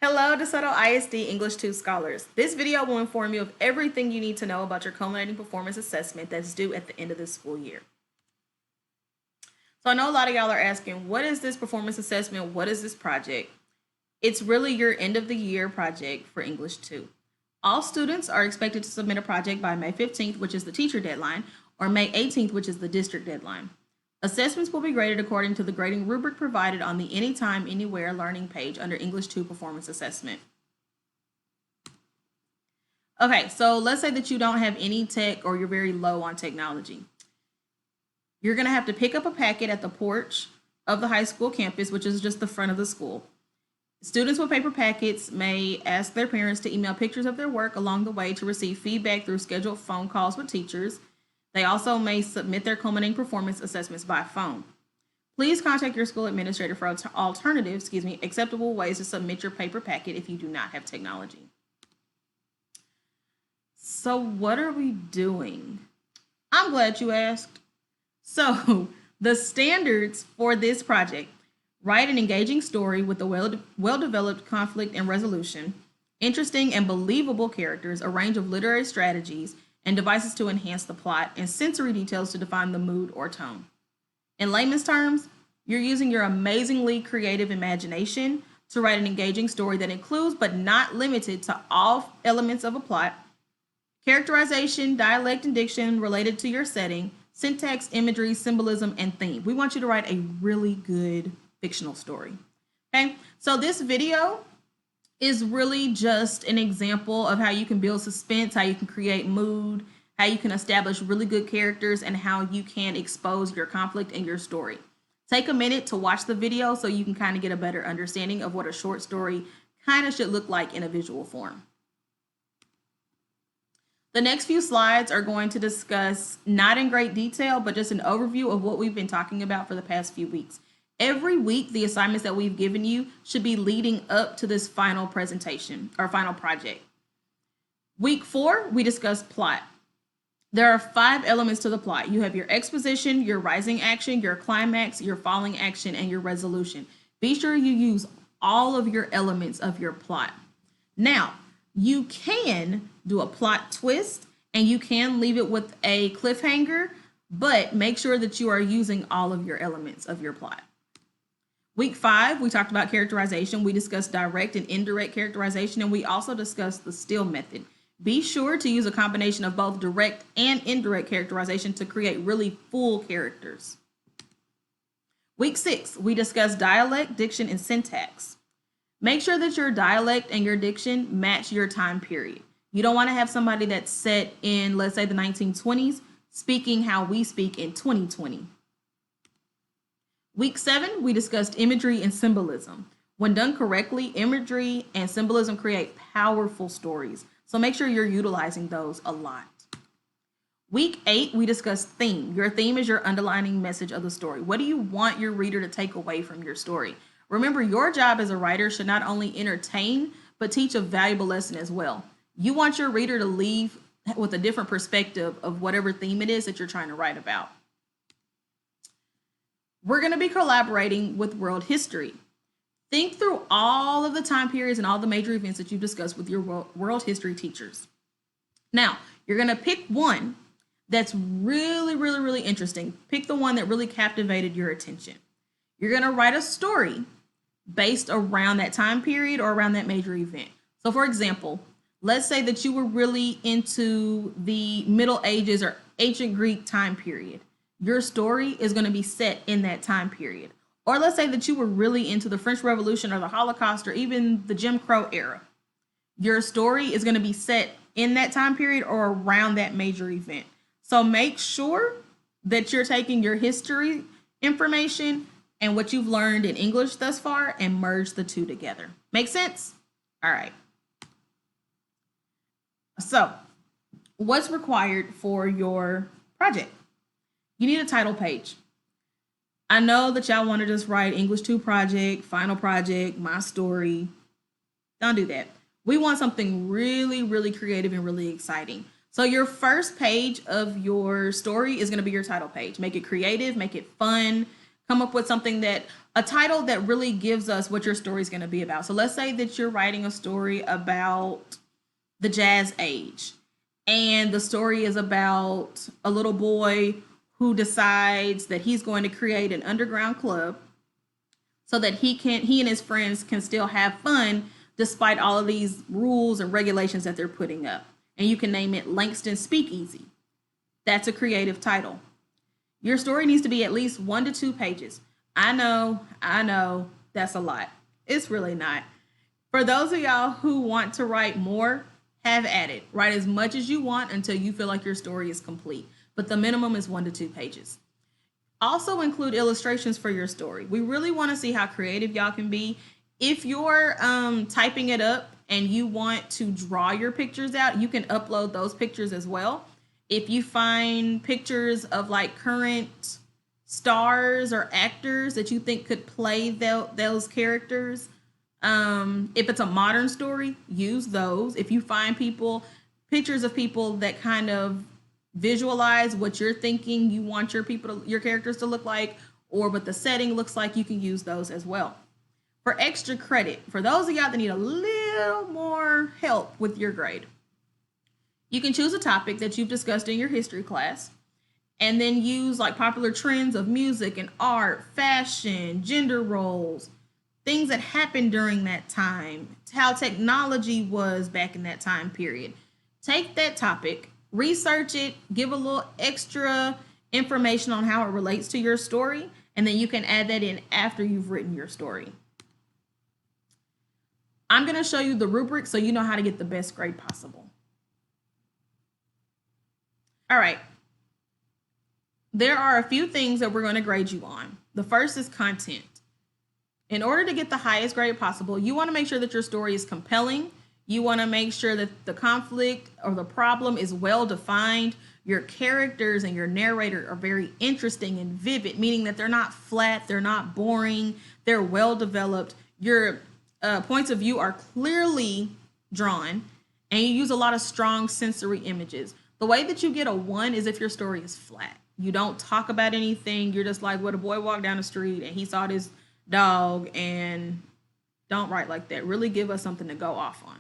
Hello, DeSoto ISD English 2 scholars. This video will inform you of everything you need to know about your culminating performance assessment that's due at the end of this school year. So I know a lot of y'all are asking, what is this performance assessment? What is this project? It's really your end of the year project for English 2. All students are expected to submit a project by May 15th, which is the teacher deadline, or May 18th, which is the district deadline. Assessments will be graded according to the grading rubric provided on the Anytime, Anywhere learning page under English 2 Performance Assessment. Okay, so let's say that you don't have any tech or you're very low on technology. You're going to have to pick up a packet at the porch of the high school campus, which is just the front of the school. Students with paper packets may ask their parents to email pictures of their work along the way to receive feedback through scheduled phone calls with teachers. They also may submit their culminating performance assessments by phone. Please contact your school administrator for acceptable ways to submit your paper packet if you do not have technology. So what are we doing? I'm glad you asked. So the standards for this project: write an engaging story with a well-developed conflict and resolution, interesting and believable characters, a range of literary strategies, and devices to enhance the plot, and sensory details to define the mood or tone. In layman's terms, you're using your amazingly creative imagination to write an engaging story that includes, but not limited to, all elements of a plot: characterization, dialect and diction related to your setting, syntax, imagery, symbolism, and theme. We want you to write a really good fictional story. Okay, so this video is really just an example of how you can build suspense, how you can create mood, how you can establish really good characters, and how you can expose your conflict in your story. Take a minute to watch the video so you can kind of get a better understanding of what a short story kind of should look like in a visual form. The next few slides are going to discuss, not in great detail, but just an overview of what we've been talking about for the past few weeks. Every week, the assignments that we've given you should be leading up to this final presentation or final project. Week 4, we discussed plot. There are 5 elements to the plot. You have your exposition, your rising action, your climax, your falling action, and your resolution. Be sure you use all of your elements of your plot. Now, you can do a plot twist and you can leave it with a cliffhanger, but make sure that you are using all of your elements of your plot. Week 5, we talked about characterization. We discussed direct and indirect characterization, and we also discussed the still method. Be sure to use a combination of both direct and indirect characterization to create really full characters. Week 6, we discussed dialect, diction, and syntax. Make sure that your dialect and your diction match your time period. You don't want to have somebody that's set in, let's say, the 1920s, speaking how we speak in 2020. Week 7, we discussed imagery and symbolism. When done correctly, imagery and symbolism create powerful stories. So make sure you're utilizing those a lot. Week 8, we discussed theme. Your theme is your underlining message of the story. What do you want your reader to take away from your story? Remember, your job as a writer should not only entertain, but teach a valuable lesson as well. You want your reader to leave with a different perspective of whatever theme it is that you're trying to write about. We're going to be collaborating with world history. Think through all of the time periods and all the major events that you've discussed with your world history teachers. Now, you're going to pick one that's really interesting. Pick the one that really captivated your attention. You're going to write a story based around that time period or around that major event. So for example, let's say that you were really into the Middle Ages or ancient Greek time period. Your story is going to be set in that time period. Or let's say that you were really into the French Revolution or the Holocaust or even the Jim Crow era. Your story is going to be set in that time period or around that major event. So make sure that you're taking your history information and what you've learned in English thus far and merge the two together. Make sense? All right. So what's required for your project? You need a title page. I know that y'all want to just write English 2 project, final project, my story. Don't do that. We want something really creative and really exciting. So your first page of your story is going to be your title page. Make it creative, make it fun, Come up with a title that really gives us what your story is going to be about. So let's say that you're writing a story about the jazz age, and the story is about a little boy who decides that he's going to create an underground club so that he and his friends can still have fun despite all of these rules and regulations that they're putting up. And you can name it Langston Speakeasy. That's a creative title. Your story needs to be at least 1 to 2 pages. I know, that's a lot. It's really not. For those of y'all who want to write more, have at it. Write as much as you want until you feel like your story is complete. But the minimum is 1 to 2 pages. Also include illustrations for your story. We really want to see how creative y'all can be. If you're typing it up and you want to draw your pictures out, you can upload those pictures as well. If you find pictures of like current stars or actors that you think could play those characters, if it's a modern story, use those. If you find pictures of people that kind of visualize what you're thinking you want your characters to look like, or what the setting looks like, you can use those as well. For extra credit, for those of y'all that need a little more help with your grade, you can choose a topic that you've discussed in your history class and then use like popular trends of music and art, fashion, gender roles, things that happened during that time, how technology was back in that time period. Take that topic, research it, give a little extra information on how it relates to your story, and then you can add that in after you've written your story. I'm going to show you the rubric so you know how to get the best grade possible. All right. There are a few things that we're going to grade you on. The first is content. In order to get the highest grade possible, you want to make sure that your story is compelling. You want to make sure that the conflict or the problem is well defined. Your characters and your narrator are very interesting and vivid, meaning that they're not flat, they're not boring, they're well developed. Your points of view are clearly drawn, and you use a lot of strong sensory images. The way that you get a 1 is if your story is flat. You don't talk about anything. You're just like, well, the boy walked down the street and he saw this dog, and don't write like that. Really give us something to go off on.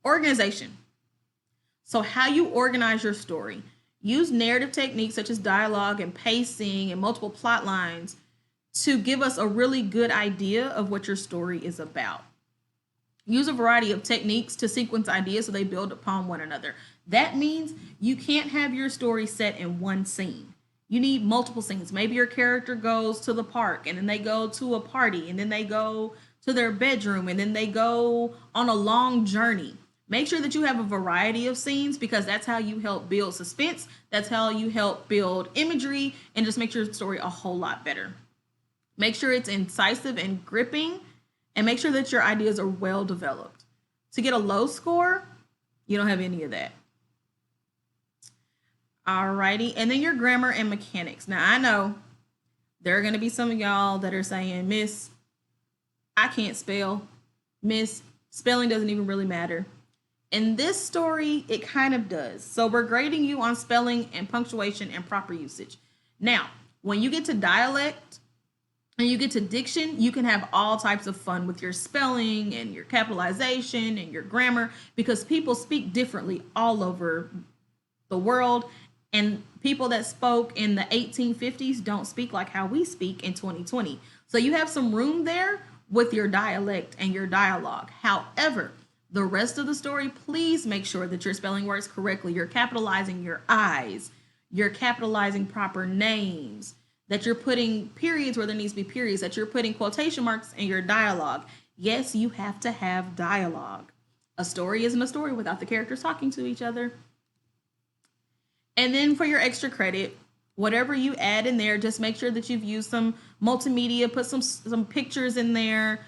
Organization. So how you organize your story. Use narrative techniques such as dialogue and pacing and multiple plot lines to give us a really good idea of what your story is about. Use a variety of techniques to sequence ideas so they build upon one another. That means you can't have your story set in one scene. You need multiple scenes. Maybe your character goes to the park, and then they go to a party, and then they go to their bedroom, and then they go on a long journey. Make sure that you have a variety of scenes, because that's how you help build suspense. That's how you help build imagery, and just make your story a whole lot better. Make sure it's incisive and gripping, and make sure that your ideas are well developed. To get a low score, you don't have any of that. Alrighty, and then your grammar and mechanics. Now, I know there are going to be some of y'all that are saying, Miss, I can't spell. Miss, spelling doesn't even really matter. In this story, it kind of does. So we're grading you on spelling and punctuation and proper usage. Now, when you get to dialect and you get to diction, you can have all types of fun with your spelling and your capitalization and your grammar, because people speak differently all over the world. And people that spoke in the 1850s don't speak like how we speak in 2020. So you have some room there with your dialect and your dialogue. However, the rest of the story, please make sure that you're spelling words correctly. You're capitalizing your I's. You're capitalizing proper names. That you're putting periods where there needs to be periods. That you're putting quotation marks in your dialogue. Yes, you have to have dialogue. A story isn't a story without the characters talking to each other. And then for your extra credit, whatever you add in there, just make sure that you've used some multimedia, put some pictures in there,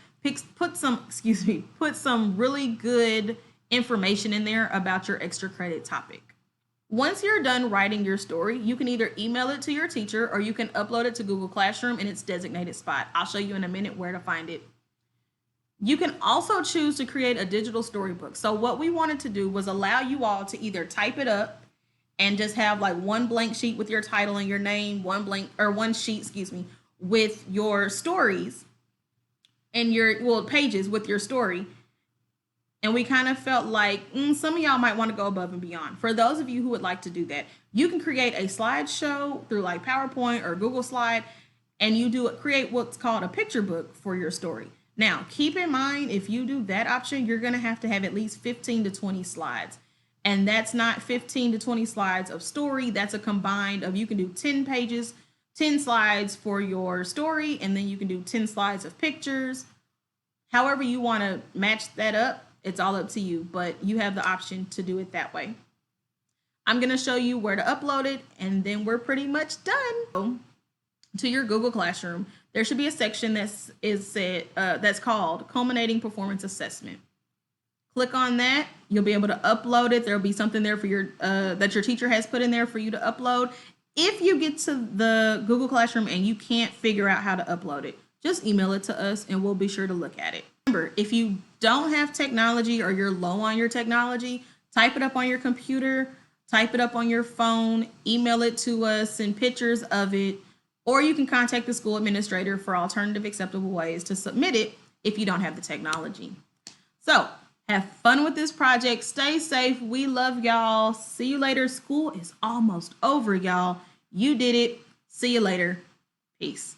put some really good information in there about your extra credit topic. Once you're done writing your story, you can either email it to your teacher or you can upload it to Google Classroom in its designated spot. I'll show you in a minute where to find it. You can also choose to create a digital storybook. So what we wanted to do was allow you all to either type it up and just have like one blank sheet with your title and your name, one sheet, with your stories and your pages with your story. And we kind of felt like some of y'all might want to go above and beyond. For those of you who would like to do that, you can create a slideshow through like PowerPoint or Google Slide, and create what's called a picture book for your story. Now, keep in mind, if you do that option, you're going to have at least 15 to 20 slides. And that's not 15 to 20 slides of story. That's a combined of, you can do 10 pages, 10 slides for your story, and then you can do 10 slides of pictures. However you want to match that up, it's all up to you, but you have the option to do it that way. I'm going to show you where to upload it, and then we're pretty much done. To your Google Classroom, there should be a section that's called Culminating Performance Assessment. Click on that. You'll be able to upload it. There'll be something there for that your teacher has put in there for you to upload. If you get to the Google Classroom and you can't figure out how to upload it, just email it to us and we'll be sure to look at it. Remember, if you don't have technology or you're low on your technology, type it up on your computer, type it up on your phone, email it to us, send pictures of it, or you can contact the school administrator for alternative acceptable ways to submit it if you don't have the technology. So have fun with this project. Stay safe. We love y'all. See you later. School is almost over, y'all. You did it. See you later. Peace.